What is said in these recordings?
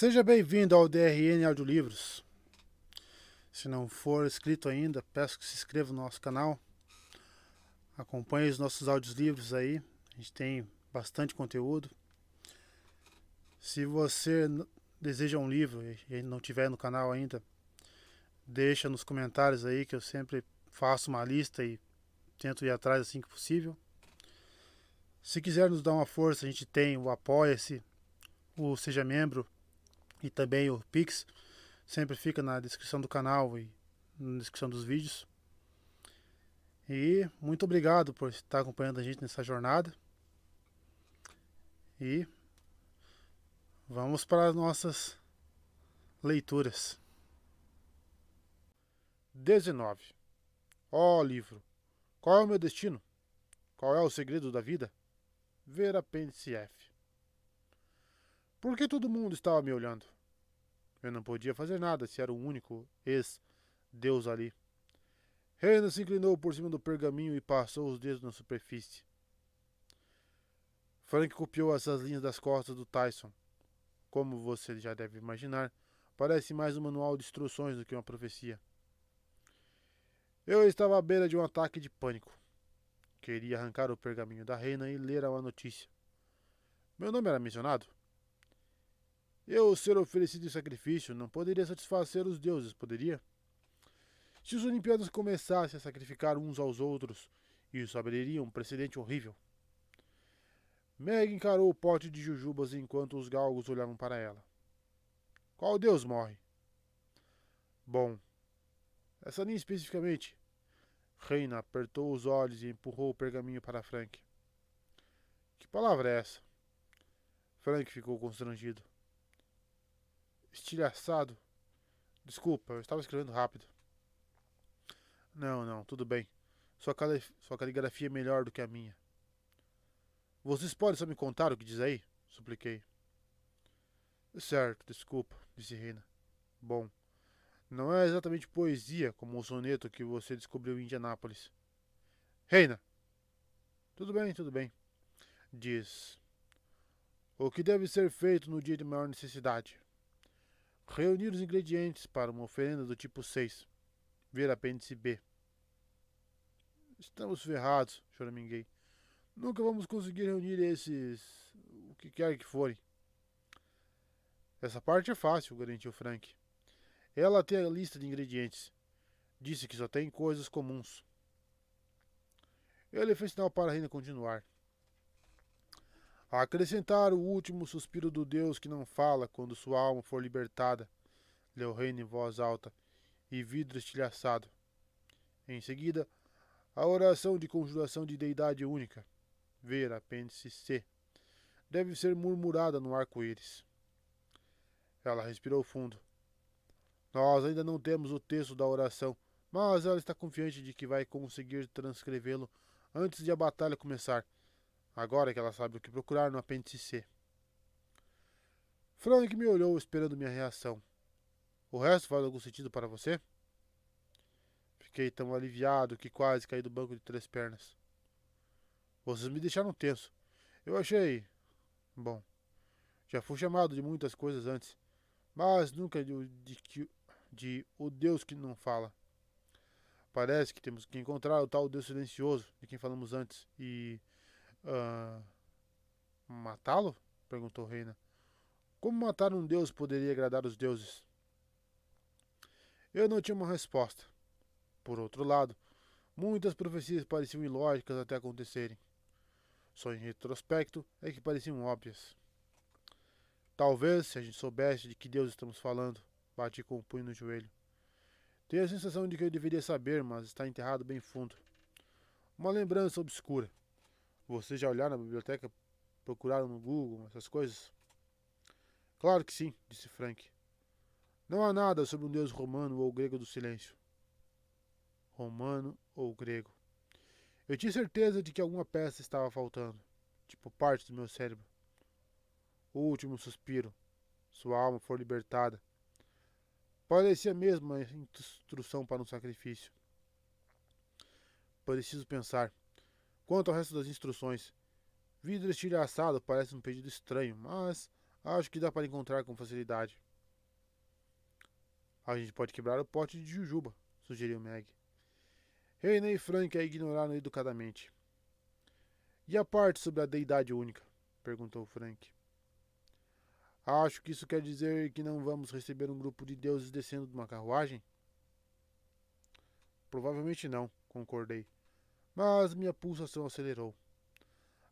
Seja bem-vindo ao DRN Audiolivros. Se não for inscrito ainda, peço que se inscreva no nosso canal. Acompanhe os nossos audiolivros aí. A gente tem bastante conteúdo. Se você deseja um livro e não tiver no canal ainda, deixa nos comentários aí que eu sempre faço uma lista e tento ir atrás assim que possível. Se quiser nos dar uma força, a gente tem o Apoia-se, o Seja Membro e também o Pix. Sempre fica na descrição do canal e na descrição dos vídeos. E muito obrigado por estar acompanhando a gente nessa jornada. E vamos para as nossas leituras. 19. Ó livro, qual é o meu destino? Qual é o segredo da vida? Ver apêndice F. Por que todo mundo estava me olhando? Eu não podia fazer nada se era o único ex-deus ali. Reina se inclinou por cima do pergaminho e passou os dedos na superfície. Frank copiou essas linhas das costas do Tyson. Como você já deve imaginar, parece mais um manual de instruções do que uma profecia. Eu estava à beira de um ataque de pânico. Queria arrancar o pergaminho da reina e ler a notícia. Meu nome era mencionado? Eu ser oferecido em sacrifício não poderia satisfazer os deuses, poderia? Se os Olimpianos começassem a sacrificar uns aos outros, isso abriria um precedente horrível. Meg encarou o pote de jujubas enquanto os galgos olhavam para ela. Qual deus morre? Bom, essa linha especificamente. Reina apertou os olhos e empurrou o pergaminho para Frank. Que palavra é essa? Frank ficou constrangido. Estilhaçado. Desculpa, eu estava escrevendo rápido. Não, tudo bem. Sua caligrafia é melhor do que a minha. Vocês podem só me contar o que diz aí? Supliquei. Certo, desculpa, disse Reina. Bom, não é exatamente poesia como o soneto que você descobriu em Indianápolis. Reina! Tudo bem. Diz. O que deve ser feito no dia de maior necessidade? Reunir os ingredientes para uma oferenda do tipo 6. Ver apêndice B. Estamos ferrados, choraminguei. Nunca vamos conseguir reunir esses... o que quer que forem. Essa parte é fácil, garantiu Frank. Ela tem a lista de ingredientes. Disse que só tem coisas comuns. Ele fez sinal para a reina continuar. A acrescentar o último suspiro do Deus que não fala quando sua alma for libertada, leu Reina em voz alta, e vidro estilhaçado. Em seguida, a oração de conjuração de deidade única, ver apêndice C, deve ser murmurada no arco-íris. Ela respirou fundo. Nós ainda não temos o texto da oração, mas ela está confiante de que vai conseguir transcrevê-lo antes de a batalha começar, agora que ela sabe o que procurar no apêndice C. Frank me olhou esperando minha reação. O resto faz algum sentido para você? Fiquei tão aliviado que quase caí do banco de 3 pernas. Vocês me deixaram tenso. Eu achei... Bom, já fui chamado de muitas coisas antes, mas nunca de o Deus que não fala. Parece que temos que encontrar o tal Deus silencioso de quem falamos antes e... Uh, matá-lo? Perguntou Reina. Como matar um deus poderia agradar os deuses? Eu não tinha uma resposta. Por outro lado, muitas profecias pareciam ilógicas até acontecerem. Só em retrospecto é que pareciam óbvias. Talvez, se a gente soubesse de que Deus estamos falando, bati com o punho no joelho. Tenho a sensação de que eu deveria saber, mas está enterrado bem fundo. Uma lembrança obscura. Vocês já olharam na biblioteca, procuraram no Google, essas coisas? Claro que sim, disse Frank. Não há nada sobre um deus romano ou grego do silêncio. Romano ou grego. Eu tinha certeza de que alguma peça estava faltando, tipo parte do meu cérebro. O último suspiro. Sua alma for libertada. Parecia mesmo uma instrução para um sacrifício. Preciso pensar. Quanto ao resto das instruções, vidro estilhaçado parece um pedido estranho, mas Acho que dá para encontrar com facilidade. A gente pode quebrar o pote de jujuba, sugeriu Meg. Reina e Frank a ignoraram educadamente. E a parte sobre a deidade única? Perguntou Frank. Acho que isso quer dizer que não vamos receber um grupo de deuses descendo de uma carruagem? Provavelmente não, concordei. Mas minha pulsação acelerou.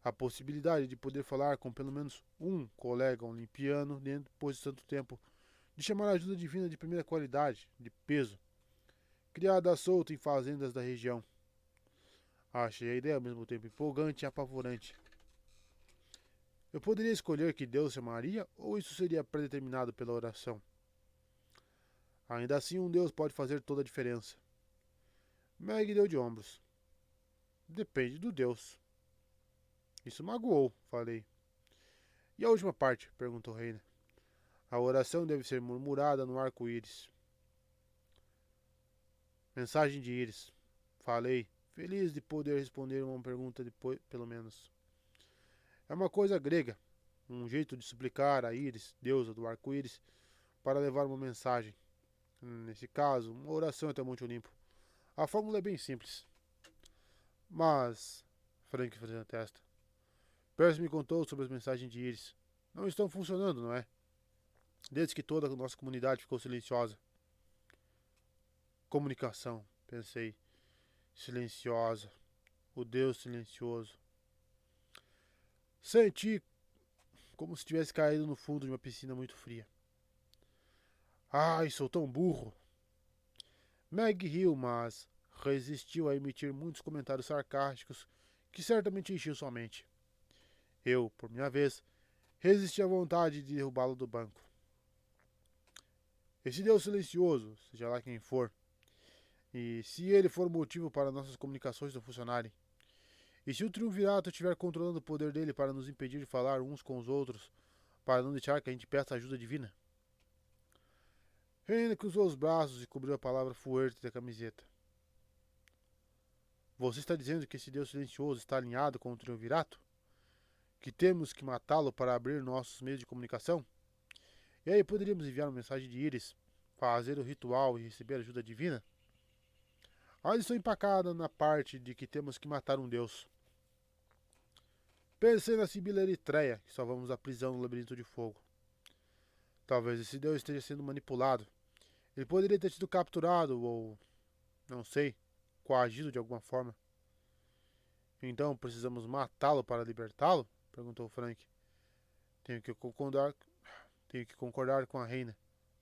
A possibilidade de poder falar com pelo menos um colega olimpiano depois de tanto tempo, de chamar ajuda divina de primeira qualidade, de peso, criada à solta em fazendas da região. Achei a ideia ao mesmo tempo empolgante e apavorante. Eu poderia escolher que Deus chamaria, ou isso seria predeterminado pela oração? Ainda assim, um Deus pode fazer toda a diferença. Meg deu de ombros. Depende do Deus. Isso magoou, falei. E a última parte? Perguntou Reina. A oração deve ser murmurada no arco-íris. Mensagem de íris. Falei, feliz de poder responder uma pergunta depois, pelo menos. É uma coisa grega, um jeito de suplicar a íris, deusa do arco-íris, para levar uma mensagem. Nesse caso, uma oração até o Monte Olimpo. A fórmula é bem simples. Mas, Frank fazendo a testa, Percy me contou sobre as mensagens de íris. Não estão funcionando, não é? Desde que toda a nossa comunidade ficou silenciosa. Comunicação, pensei. Silenciosa. O Deus silencioso. Senti como se tivesse caído no fundo de uma piscina muito fria. Ai, sou tão burro. Meg riu, mas resistiu a emitir muitos comentários sarcásticos que certamente enchiam sua mente. Eu, por minha vez, resisti à vontade de derrubá-lo do banco. Esse Deus silencioso, seja lá quem for, e se ele for o motivo para nossas comunicações não funcionarem, e se o triunvirato estiver controlando o poder dele para nos impedir de falar uns com os outros, para não deixar que a gente peça ajuda divina? Reina cruzou os braços e cobriu a palavra fuerte da camiseta. Você está dizendo que esse Deus silencioso está alinhado com o triunvirato? Que temos que matá-lo para abrir nossos meios de comunicação? E aí poderíamos enviar uma mensagem de íris, fazer o ritual e receber ajuda divina? Ainda estou empacada na parte de que temos que matar um deus. Pensei na Sibila Eritreia, que salvamos da prisão no labirinto de fogo. Talvez esse deus esteja sendo manipulado. Ele poderia ter sido capturado ou, não sei, coagido de alguma forma. Então precisamos matá-lo para libertá-lo? Perguntou Frank. Tenho que concordar com a reina.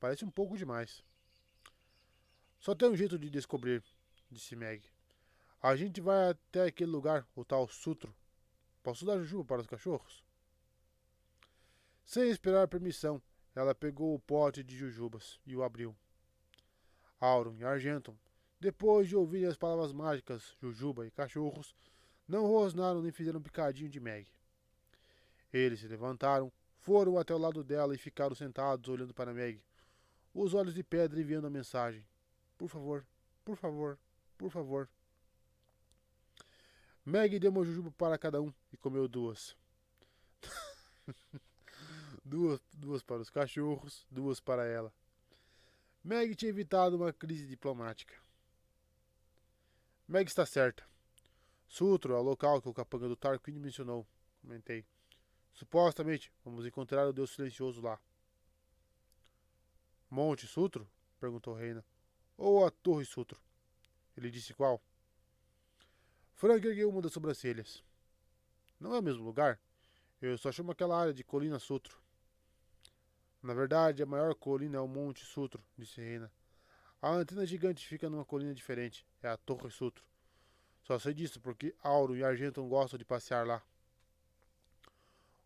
Parece um pouco demais. Só tem um jeito de descobrir, disse Meg. A gente vai até aquele lugar, o tal Sutro. Posso dar jujuba para os cachorros? Sem esperar permissão, ela pegou o pote de jujubas e o abriu. Auron e Argenton, depois de ouvirem as palavras mágicas jujuba e cachorros, não rosnaram nem fizeram um picadinho de Meg. Eles se levantaram, foram até o lado dela e ficaram sentados olhando para Meg, os olhos de pedra enviando a mensagem. Por favor, por favor, por favor. Meg deu uma jujuba para cada um e comeu duas. duas para os cachorros, duas para ela. Meg tinha evitado uma crise diplomática. Meg está certa. Sutro é o local que o capanga do Tarquin mencionou, comentei. Supostamente, vamos encontrar o Deus silencioso lá. Monte Sutro? Perguntou Reina. Ou a Torre Sutro? Ele disse qual? Frank ergueu uma das sobrancelhas. Não é o mesmo lugar? Eu só chamo aquela área de Colina Sutro. Na verdade, a maior colina é o Monte Sutro, disse Reina. A antena gigante fica numa colina diferente. É a Torre Sutro. Só sei disso porque Auro e Argenton gostam de passear lá.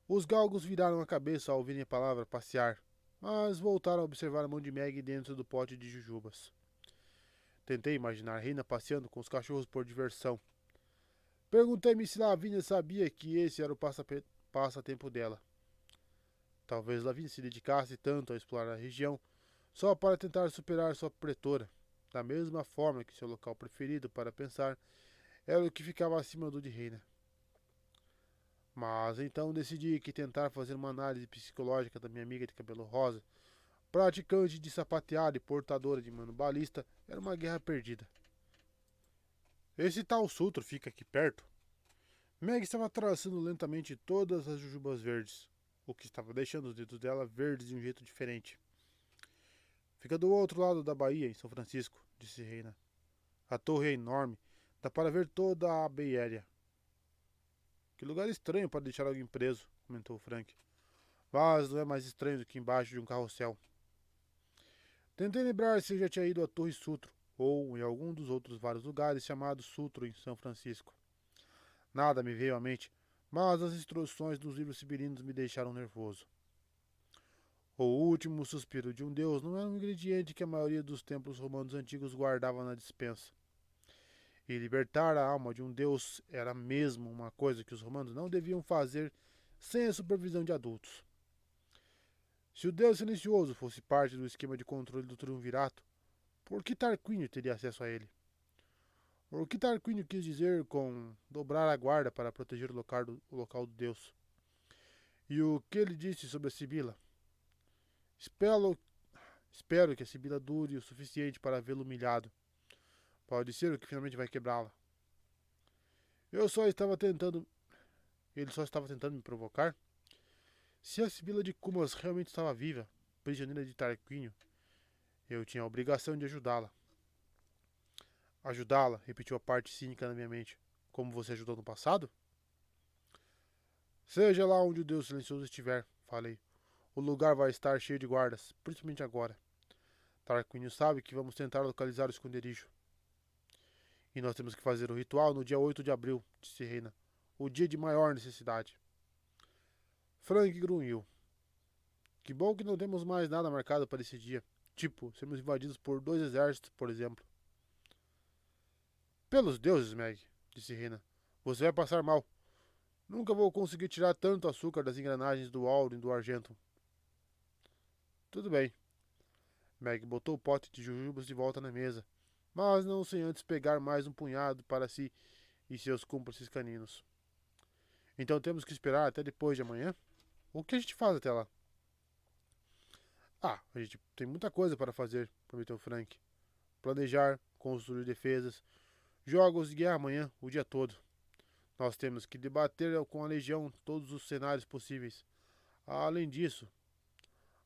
Os galgos viraram a cabeça ao ouvirem a palavra passear, mas voltaram a observar a mão de Meg dentro do pote de jujubas. Tentei imaginar Reina passeando com os cachorros por diversão. Perguntei-me se Lavínia sabia que esse era o passatempo dela. Talvez Lavínia se dedicasse tanto a explorar a região só para tentar superar sua pretora, da mesma forma que seu local preferido para pensar era o que ficava acima do de Reina. Mas então decidi que tentar fazer uma análise psicológica da minha amiga de cabelo rosa, praticante de sapateado e portadora de mano balista, era uma guerra perdida. Esse tal Sutro fica aqui perto? Meg estava atravessando lentamente todas as jujubas verdes, o que estava deixando os dedos dela verdes de um jeito diferente. Fica do outro lado da baía, em São Francisco, disse Reina. A torre é enorme, dá para ver toda a Bay Area. Que lugar estranho para deixar alguém preso, comentou Frank. Mas não é mais estranho do que embaixo de um carrossel. Tentei lembrar se eu já tinha ido à Torre Sutro, ou em algum dos outros vários lugares chamados Sutro em São Francisco. Nada me veio à mente, mas as instruções dos livros sibirinos me deixaram nervoso. O último suspiro de um deus não era um ingrediente que a maioria dos templos romanos antigos guardava na despensa. E libertar a alma de um deus era mesmo uma coisa que os romanos não deviam fazer sem a supervisão de adultos. Se o deus silencioso fosse parte do esquema de controle do triunvirato, por que Tarquínio teria acesso a ele? O que Tarquínio quis dizer com dobrar a guarda para proteger o local do deus? E o que ele disse sobre a Sibila? Espero que a Sibila dure o suficiente para vê-lo humilhado. Pode ser o que finalmente vai quebrá-la. Eu só estava tentando. Ele só estava tentando me provocar? Se a Sibila de Cumas realmente estava viva, prisioneira de Tarquínio, eu tinha a obrigação de ajudá-la. Ajudá-la, repetiu a parte cínica na minha mente. Como você ajudou no passado? Seja lá onde o Deus silencioso estiver, falei. O lugar vai estar cheio de guardas, principalmente agora. Tarquínio sabe que vamos tentar localizar o esconderijo. E nós temos que fazer o ritual no dia 8 de abril, disse Reina. O dia de maior necessidade. Frank grunhiu. Que bom que não temos mais nada marcado para esse dia. Tipo, sermos invadidos por 2 exércitos, por exemplo. Pelos deuses, Meg, disse Reina. Você vai passar mal. Nunca vou conseguir tirar tanto açúcar das engrenagens do ouro e do argento. Tudo bem. Meg botou o pote de jujubas de volta na mesa, mas não sem antes pegar mais um punhado para si e seus cúmplices caninos. Então temos que esperar até depois de amanhã? O que a gente faz até lá? A gente tem muita coisa para fazer, prometeu Frank. Planejar, construir defesas, jogos de guerra amanhã, o dia todo. Nós temos que debater com a Legião todos os cenários possíveis. Além disso,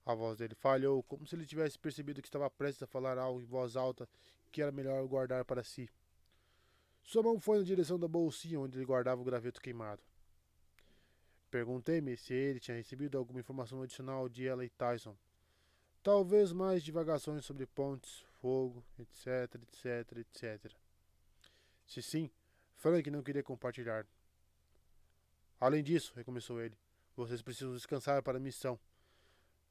a voz dele falhou, como se ele tivesse percebido que estava prestes a falar algo em voz alta que era melhor guardar para si. Sua mão foi na direção da bolsinha onde ele guardava o graveto queimado. Perguntei-me se ele tinha recebido alguma informação adicional de ela e Tyson. Talvez mais divagações sobre pontes, fogo, etc, etc, etc. Se sim, Frank não queria compartilhar. Além disso, recomeçou ele, vocês precisam descansar para a missão.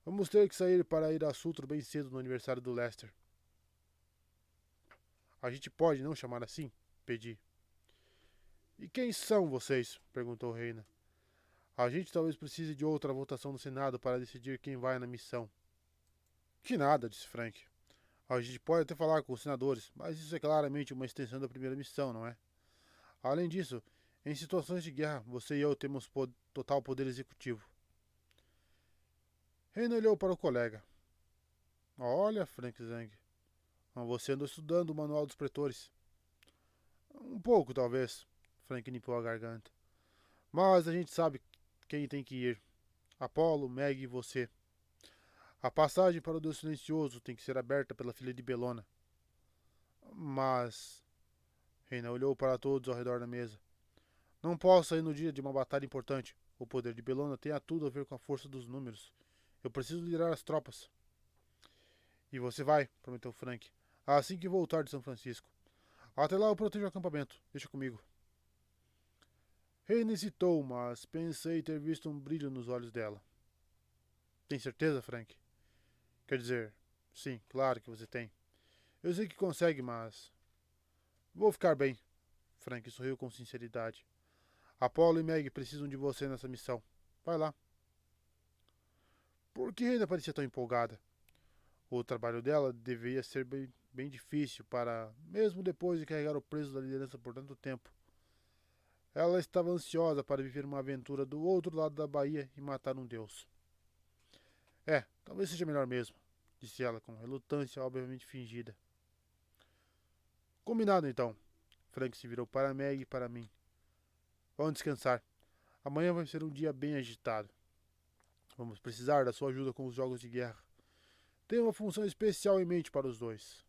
Vamos ter que sair para ir a Sutro bem cedo no aniversário do Lester. A gente pode não chamar assim? Pedi. E quem são vocês? Perguntou Reina. A gente talvez precise de outra votação no Senado para decidir quem vai na missão. Que nada, disse Frank. A gente pode até falar com os senadores, mas isso é claramente uma extensão da primeira missão, não é? Além disso, em situações de guerra, você e eu temos total poder executivo. Reina olhou para o colega. Olha, Frank Zhang, você andou estudando o Manual dos Pretores. Um pouco, talvez. Frank limpou a garganta. Mas a gente sabe quem tem que ir. Apolo, Meg e você. A passagem para o Deus Silencioso tem que ser aberta pela filha de Belona. Mas... Reina olhou para todos ao redor da mesa. Não posso sair no dia de uma batalha importante. O poder de Belona tem tudo a ver com a força dos números. Eu preciso liderar as tropas. E você vai, prometeu Frank, assim que voltar de São Francisco. Até lá eu protejo o acampamento. Deixa comigo. Reina hesitou, mas pensei ter visto um brilho nos olhos dela. Tem certeza, Frank? Quer dizer, sim, claro que você tem. Eu sei que consegue, mas... Vou ficar bem. Frank sorriu com sinceridade. Apolo e Meg precisam de você nessa missão. Vai lá. Por que Reina parecia tão empolgada? O trabalho dela deveria ser bem difícil para, mesmo depois de carregar o peso da liderança por tanto tempo. Ela estava ansiosa para viver uma aventura do outro lado da baía e matar um deus. Talvez seja melhor mesmo, disse ela com relutância obviamente fingida. Combinado então. Frank se virou para Meg e para mim. Vamos descansar. Amanhã vai ser um dia bem agitado. Vamos precisar da sua ajuda com os jogos de guerra. Tenho uma função especial em mente para os dois.